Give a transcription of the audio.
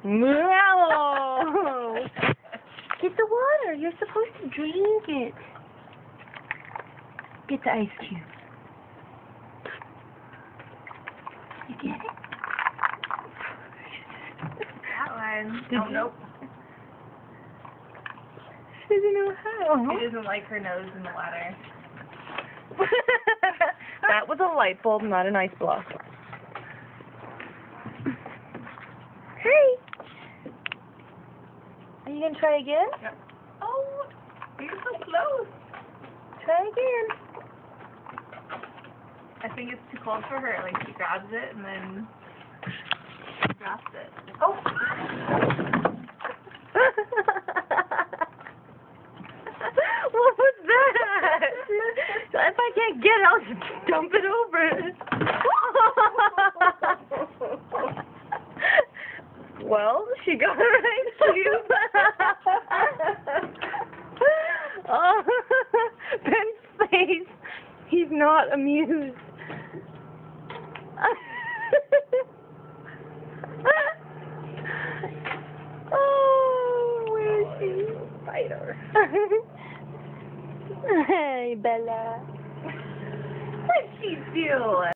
No! Get the water. You're supposed to drink it. Get the ice cube. You get it? That one. Did Oh, you? nope. She doesn't know how. She doesn't like her nose in the water. That was a light bulb, not an ice block. Hey! Are you gonna try again? Yep. Oh, you're so close. Try again. I think it's too cold for her. Like, she grabs it and then drops it. Oh! What was that? If I can't get it, I'll just dump it over. Well, she got a right cube. Oh, Ben's face. He's not amused. Oh, where is she? Spider. Hey, Bella. What'd she do?